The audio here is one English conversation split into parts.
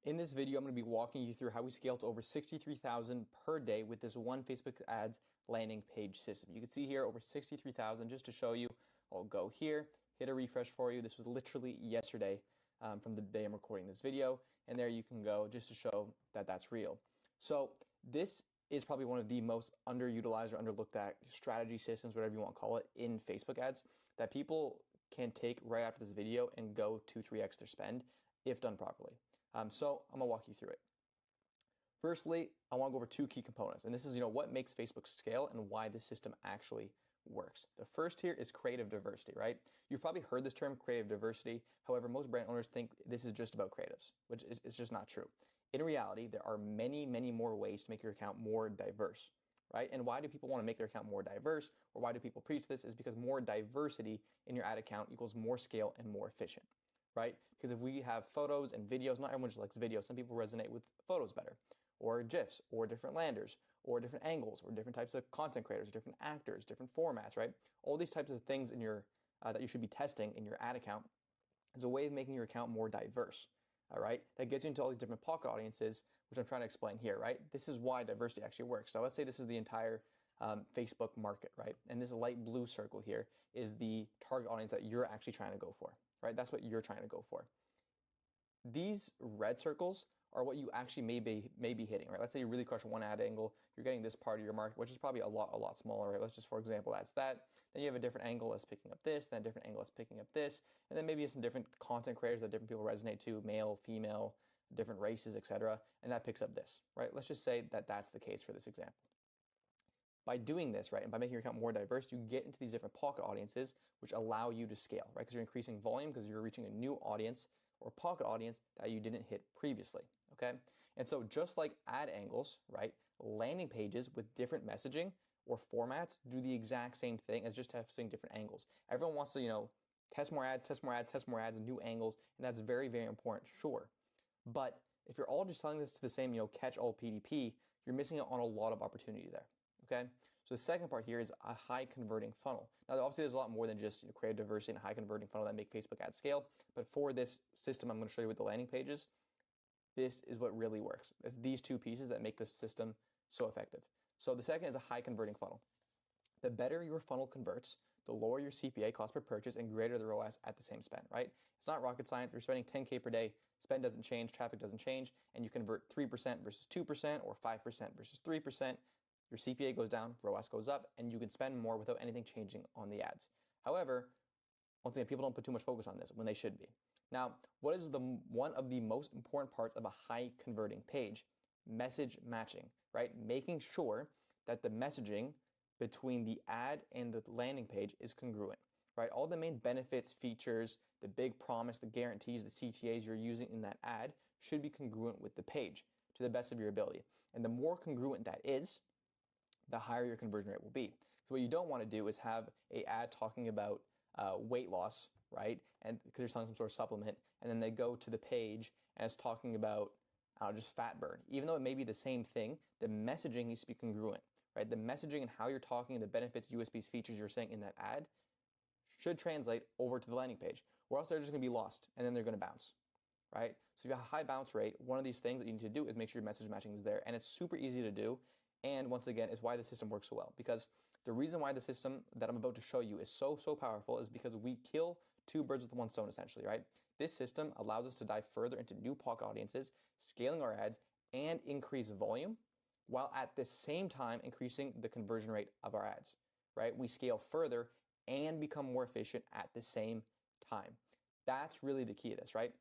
In this video, I'm going to be walking you through how we scale to over 63,000 per day with this one Facebook ads landing page system. You can see here over 63,000. Just to show you, I'll go here, hit a refresh for you. This was literally yesterday from the day I'm recording this video. And there you can go just to show that that's real. So this is probably one of the most underutilized or underlooked at strategy systems, whatever you want to call it, in Facebook ads that people can take right after this video and go 2-3x their spend if done properly. So I'm gonna walk you through it. Firstly, I want to go over two key components, and this is what makes Facebook scale and why this system actually works. The first here is creative diversity, right? You've probably heard this term, creative diversity. However, most brand owners think this is just about creatives, which is just not true. In reality, there are many, many more ways to make your account more diverse, right? And why do people want to make their account more diverse, or why do people preach this? Is because more diversity in your ad account equals more scale and more efficient. Right? Because if we have photos and videos, not everyone just likes videos. Some people resonate with photos better, or GIFs, or different landers, or different angles, or different types of content creators, different actors, different formats, right? All these types of things in your that you should be testing in your ad account is a way of making your account more diverse. All right, that gets you into all these different pocket audiences, which I'm trying to explain here, right? This is why diversity actually works. So let's say this is the entire Facebook market, right? And this light blue circle here is the target audience that you're actually trying to go for. Right? That's what you're trying to go for. These red circles are what you actually may be hitting, right? Let's say you really crush one ad angle, you're getting this part of your market, which is probably a lot smaller, right? Let's just, for example, that's that. Then you have a different angle that's picking up this, then a different angle that's picking up this, and then maybe some different content creators that different people resonate to, male, female, different races, etc., and that picks up this, right? Let's just say that that's the case for this example. By doing this, right, and by making your account more diverse, you get into these different pocket audiences, which allow you to scale, right? Because you're increasing volume because you're reaching a new audience or pocket audience that you didn't hit previously, okay? And so just like ad angles, right, landing pages with different messaging or formats do the exact same thing as just testing different angles. Everyone wants to, test more ads, new angles, and that's very, very important, sure. But if you're all just selling this to the same, catch all PDP, you're missing out on a lot of opportunity there. Okay, so the second part here is a high converting funnel. Now, obviously, there's a lot more than just creative diversity and a high converting funnel that make Facebook ads scale. But for this system, I'm going to show you with the landing pages. This is what really works. It's these two pieces that make this system so effective. So the second is a high converting funnel. The better your funnel converts, the lower your CPA, cost per purchase, and greater the ROAS at the same spend, right? It's not rocket science. You're spending 10K per day, spend doesn't change, traffic doesn't change, and you convert 3% versus 2% or 5% versus 3%. Your CPA goes down, ROAS goes up, and you can spend more without anything changing on the ads. However, once again, people don't put too much focus on this when they should be. Now, what is one of the most important parts of a high converting page? Message matching, right? Making sure that the messaging between the ad and the landing page is congruent, right? All the main benefits, features, the big promise, the guarantees, the CTAs you're using in that ad should be congruent with the page to the best of your ability. And the more congruent that is, the higher your conversion rate will be. So what you don't want to do is have an ad talking about weight loss, right? And because you're selling some sort of supplement, and then they go to the page and it's talking about just fat burn. Even though it may be the same thing, the messaging needs to be congruent, right? The messaging and how you're talking, the benefits, USPs, features you're saying in that ad should translate over to the landing page, or else they're just going to be lost and then they're going to bounce, right? So if you have a high bounce rate, one of these things that you need to do is make sure your message matching is there, and it's super easy to do. And once again, is why the system works so well. Because the reason why the system that I'm about to show you is so powerful is because we kill two birds with one stone, essentially, right? This system allows us to dive further into new pocket audiences, scaling our ads, and increase volume, while at the same time increasing the conversion rate of our ads, right? We scale further and become more efficient at the same time. That's really the key to this, right?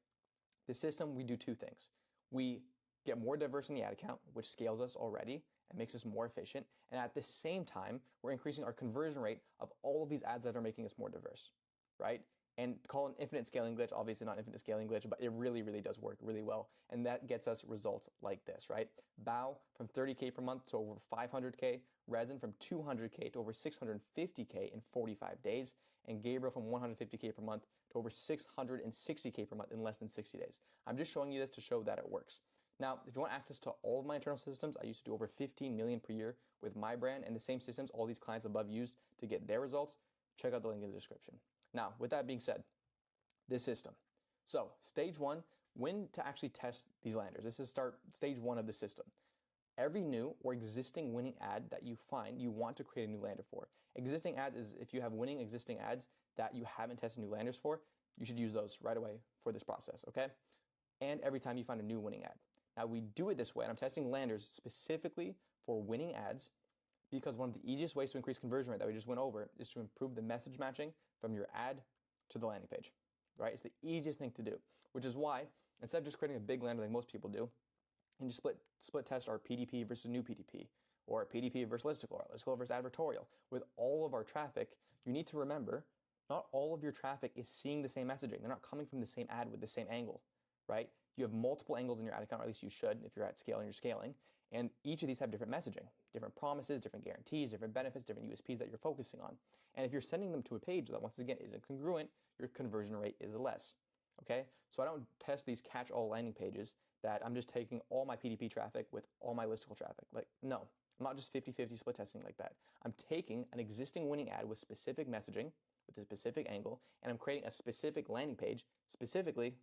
The system, we do two things. We get more diverse in the ad account, which scales us already and makes us more efficient. And at the same time, we're increasing our conversion rate of all of these ads that are making us more diverse, right? And call an infinite scaling glitch, obviously not infinite scaling glitch, but it really does work really well. And that gets us results like this, right? Bao from 30K per month to over 500K, Resin from 200K to over 650K in 45 days, and Gabriel from 150K per month to over 660K per month in less than 60 days. I'm just showing you this to show that it works. Now, if you want access to all of my internal systems, I used to do over 15 million per year with my brand, and the same systems all these clients above used to get their results. Check out the link in the description. Now, with that being said, this system. So, stage one, when to actually test these landers. This is stage 1 of the system. Every new or existing winning ad that you find, you want to create a new lander for. Existing ads is if you have winning existing ads that you haven't tested new landers for, you should use those right away for this process, okay? And every time you find a new winning ad. Now we do it this way, and I'm testing landers specifically for winning ads because one of the easiest ways to increase conversion rate that we just went over is to improve the message matching from your ad to the landing page, right? It's the easiest thing to do, which is why instead of just creating a big lander like most people do, and just split test our PDP versus new PDP, or PDP versus listicle, or listicle versus advertorial. With all of our traffic, you need to remember, not all of your traffic is seeing the same messaging. They're not coming from the same ad with the same angle, right? You have multiple angles in your ad account, or at least you should if you're at scale and you're scaling. And each of these have different messaging, different promises, different guarantees, different benefits, different USPs that you're focusing on. And if you're sending them to a page that once again isn't congruent, your conversion rate is less, okay? So I don't test these catch-all landing pages that I'm just taking all my PDP traffic with all my listicle traffic. Like, no, I'm not just 50-50 split testing like that. I'm taking an existing winning ad with specific messaging, with a specific angle, and I'm creating a specific landing page specifically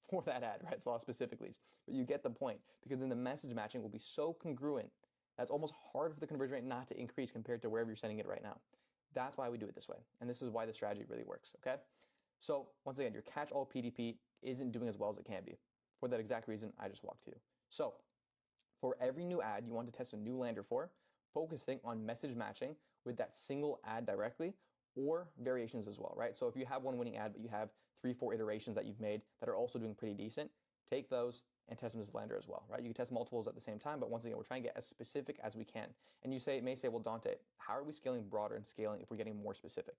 for that ad, right? It's a lot of specificallys, but you get the point, because then the message matching will be so congruent that's almost hard for the conversion rate not to increase compared to wherever you're sending it right now. That's why we do it this way, and this is why the strategy really works, okay? So once again, your catch-all PDP isn't doing as well as it can be, for that exact reason I just walked through. So for every new ad you want to test a new lander for, focusing on message matching with that single ad directly or variations as well, right? So if you have one winning ad, but you have 3-4 iterations that you've made that are also doing pretty decent, take those and test them as a lander as well, right? You can test multiples at the same time, but once again, we're trying to get as specific as we can. And you may say, well, Dante, how are we scaling broader and scaling if we're getting more specific?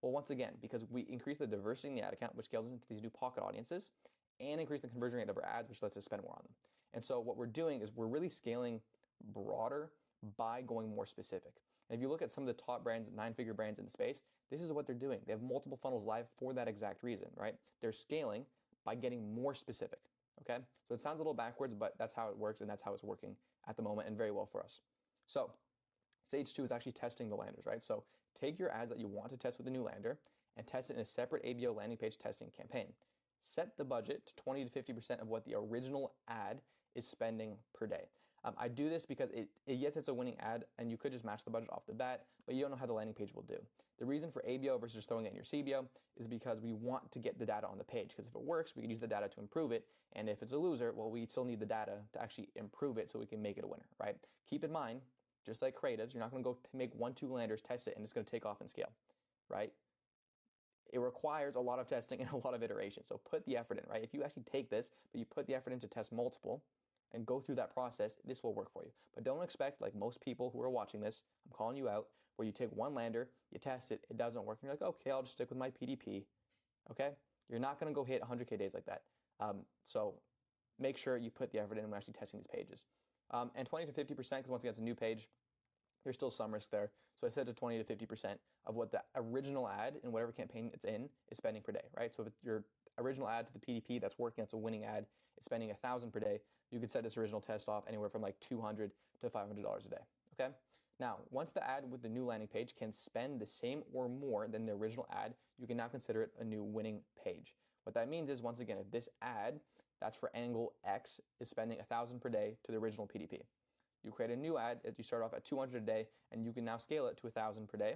Well, once again, because we increase the diversity in the ad account, which scales into these new pocket audiences, and increase the conversion rate of our ads, which lets us spend more on them. And so what we're doing is we're really scaling broader by going more specific. And if you look at some of the top brands, 9-figure brands in the space, this is what they're doing. They have multiple funnels live for that exact reason, right? They're scaling by getting more specific, okay? So it sounds a little backwards, but that's how it works, and that's how it's working at the moment, and very well for us. So stage 2 is actually testing the landers, right? So take your ads that you want to test with the new lander and test it in a separate ABO landing page testing campaign. Set the budget to 20 to 50% of what the original ad is spending per day. I do this because yes, it's a winning ad, and you could just match the budget off the bat, but you don't know how the landing page will do. The reason for ABO versus just throwing it in your CBO is because we want to get the data on the page, because if it works, we can use the data to improve it, and if it's a loser, well, we still need the data to actually improve it so we can make it a winner, right? Keep in mind, just like creatives, you're not going to go to make 1-2 landers, test it, and it's going to take off and scale, right? It requires a lot of testing and a lot of iteration. So put the effort in, right? If you actually take this, but you put the effort in to test multiple and go through that process, this will work for you. But don't expect, like most people who are watching this, I'm calling you out, where you take one lander, you test it, it doesn't work, and you're like, okay, I'll just stick with my PDP, okay? You're not gonna go hit 100K days like that. So make sure you put the effort in when actually testing these pages. And 20 to 50%, because once again, it's a new page, there's still some risk there. So I set to 20 to 50% of what the original ad in whatever campaign it's in is spending per day, right? So if your original ad to the PDP that's working, that's a winning ad, is spending $1,000 per day, you could set this original test off anywhere from like $200 to $500 a day, okay? Now, once the ad with the new landing page can spend the same or more than the original ad, you can now consider it a new winning page. What that means is, once again, if this ad that's for angle X is spending $1,000 per day to the original PDP, you create a new ad that you start off at 200 a day, and you can now scale it to 1,000 per day.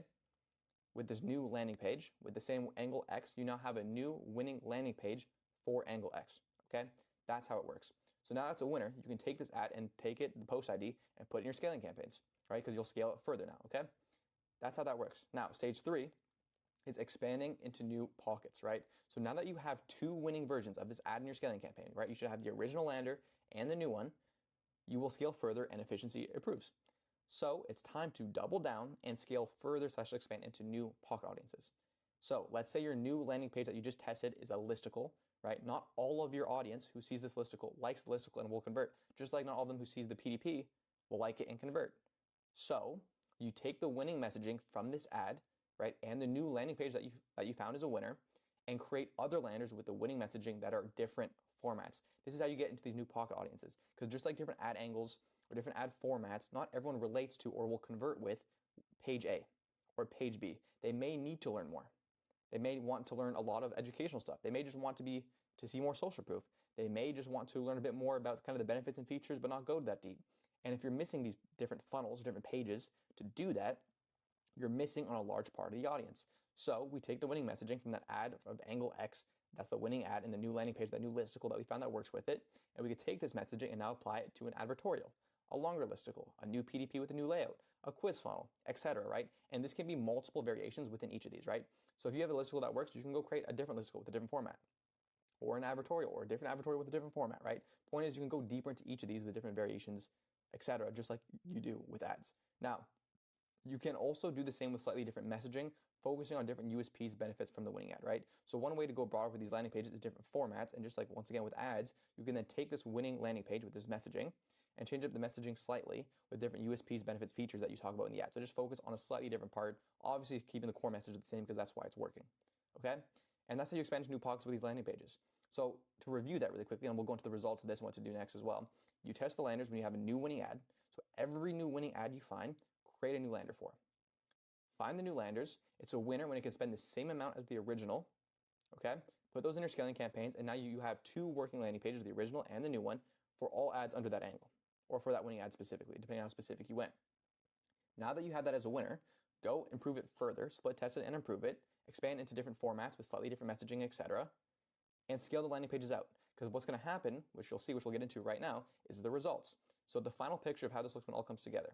With this new landing page, with the same angle X, you now have a new winning landing page for angle X, okay? That's how it works. So now that's a winner. You can take this ad and take it, the post ID, and put it in your scaling campaigns, right? Because you'll scale it further now, okay? That's how that works. Now, stage 3 is expanding into new pockets, right? So now that you have 2 winning versions of this ad in your scaling campaign, right? You should have the original lander and the new one. You will scale further and efficiency improves. So it's time to double down and scale further / expand into new pocket audiences. So let's say your new landing page that you just tested is a listicle, right? Not all of your audience who sees this listicle likes the listicle and will convert, just like not all of them who sees the PDP will like it and convert. So you take the winning messaging from this ad, right, and the new landing page that you found as a winner, and create other landers with the winning messaging that are different formats. This is how you get into these new pocket audiences, because just like different ad angles or different ad formats, not everyone relates to or will convert with page A or page B. They may need to learn more. They may want to learn a lot of educational stuff. They may just want to see more social proof. They may just want to learn a bit more about kind of the benefits and features, but not go that deep. And if you're missing these different funnels, different pages to do that, you're missing on a large part of the audience. So we take the winning messaging from that ad of angle X, that's the winning ad in the new landing page, that new listicle that we found that works with it, and we could take this messaging and now apply it to an advertorial, a longer listicle, a new PDP with a new layout, a quiz funnel, etc., right? And this can be multiple variations within each of these, right? So if you have a listicle that works, you can go create a different listicle with a different format, or an advertorial, or a different advertorial with a different format, right? Point is, you can go deeper into each of these with different variations, etc., just like you do with ads. Now, you can also do the same with slightly different messaging, focusing on different USPs, benefits from the winning ad, right? So one way to go broader with these landing pages is different formats. And just like once again with ads, you can then take this winning landing page with this messaging and change up the messaging slightly with different USPs, benefits, features that you talk about in the ad. So just focus on a slightly different part, obviously keeping the core message the same because that's why it's working, okay? And that's how you expand to new pockets with these landing pages. So to review that really quickly, and we'll go into the results of this and what to do next as well. You test the landers when you have a new winning ad. So every new winning ad you find, create a new lander for. Find the new landers. It's a winner when it can spend the same amount as the original, okay? Put those in your scaling campaigns, and now you have two working landing pages, the original and the new one, for all ads under that angle, or for that winning ad specifically, depending on how specific you went. Now that you have that as a winner, go improve it further, split test it and improve it, expand into different formats with slightly different messaging, etc., and scale the landing pages out. Because what's going to happen, which you'll see, which we'll get into right now, is the results. So the final picture of how this looks when it all comes together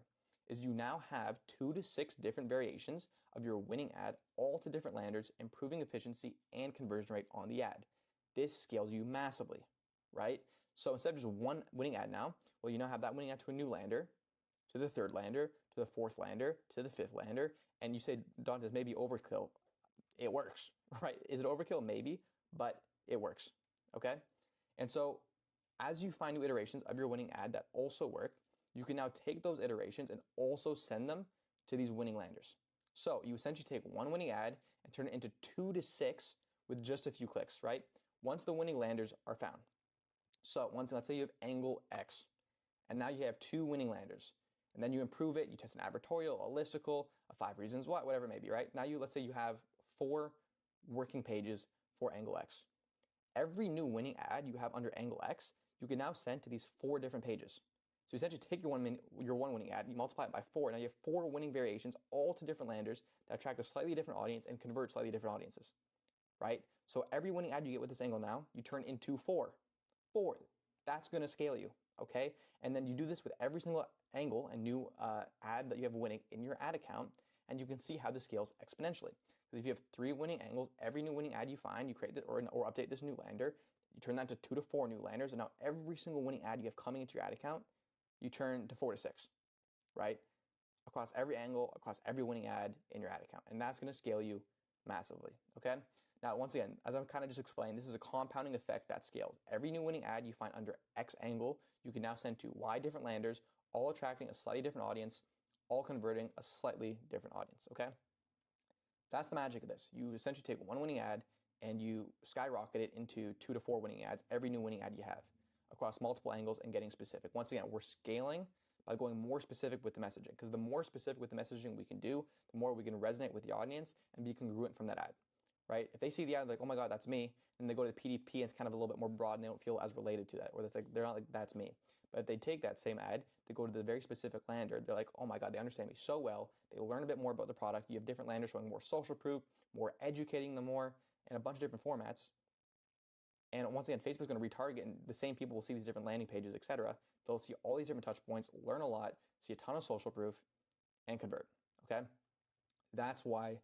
is you now have 2 to 6 different variations of your winning ad, all to different landers, improving efficiency and conversion rate on the ad. This scales you massively, right? So instead of just one winning ad now, well, you now have that winning ad to a new lander, to the third lander, to the fourth lander, to the fifth lander, and you say, Don, this may be overkill. It works, right? Is it overkill? Maybe, but it works, okay? And so as you find new iterations of your winning ad that also work, you can now take those iterations and also send them to these winning landers. So you essentially take one winning ad and turn it into 2 to 6 with just a few clicks, right? Once the winning landers are found. So let's say you have angle X, and now you have 2 winning landers. And then you improve it, you test an advertorial, a listicle, a 5 reasons why, whatever it may be, right? Now let's say you have 4 working pages for angle X. Every new winning ad you have under angle X, you can now send to these 4 different pages. So you essentially take your one winning ad, you multiply it by 4, now you have 4 winning variations, all to different landers that attract a slightly different audience and convert slightly different audiences, right? So every winning ad you get with this angle now, you turn into 4. 4, that's gonna scale you, okay? And then you do this with every single angle and new ad that you have winning in your ad account, and you can see how this scales exponentially. So if you have 3 winning angles, every new winning ad you find, you create this or update this new lander, you turn that to 2 to 4 new landers, and now every single winning ad you have coming into your ad account, you turn to 4 to 6, right? Across every angle, across every winning ad in your ad account. And that's going to scale you massively, okay? Now, once again, as I'm kind of just explained, this is a compounding effect that scales. Every new winning ad you find under X angle, you can now send to Y different landers, all attracting a slightly different audience, all converting a slightly different audience, okay? That's the magic of this. You essentially take one winning ad and you skyrocket it into 2 to 4 winning ads, every new winning ad you have, across multiple angles and getting specific. Once again, we're scaling by going more specific with the messaging, because the more specific with the messaging we can do, the more we can resonate with the audience and be congruent from that ad, right? If they see the ad like, oh my God, that's me, and they go to the PDP and it's kind of a little bit more broad and they don't feel as related to that, or it's like, they're not like, that's me. But if they take that same ad, they go to the very specific lander, they're like, oh my God, they understand me so well. They learn a bit more about the product. You have different landers showing more social proof, more educating them more, and a bunch of different formats. And once again, Facebook's going to retarget, and the same people will see these different landing pages, etc. They'll see all these different touch points, learn a lot, see a ton of social proof, and convert, okay? That's why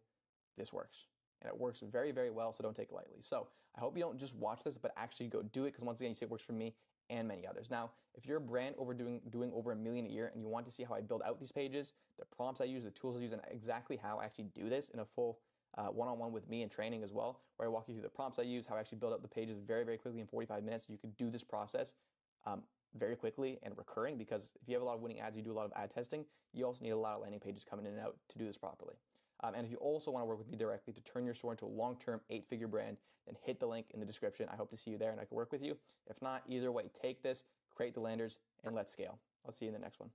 this works. And it works very, very well, so don't take it lightly. So I hope you don't just watch this, but actually go do it, because once again, you see it works for me and many others. Now, if you're a brand doing over $1 million a year and you want to see how I build out these pages, the prompts I use, the tools I use, and exactly how I actually do this in a full one-on-one with me and training as well, where I walk you through the prompts I use, how I actually build up the pages very, very quickly in 45 minutes. You could do this process very quickly and recurring, because if you have a lot of winning ads, you do a lot of ad testing, you also need a lot of landing pages coming in and out to do this properly. And if you also want to work with me directly to turn your store into a long-term 8-figure brand, then hit the link in the description. I hope to see you there and I can work with you. If not, either way, take this, create the landers, and let's scale. I'll see you in the next one.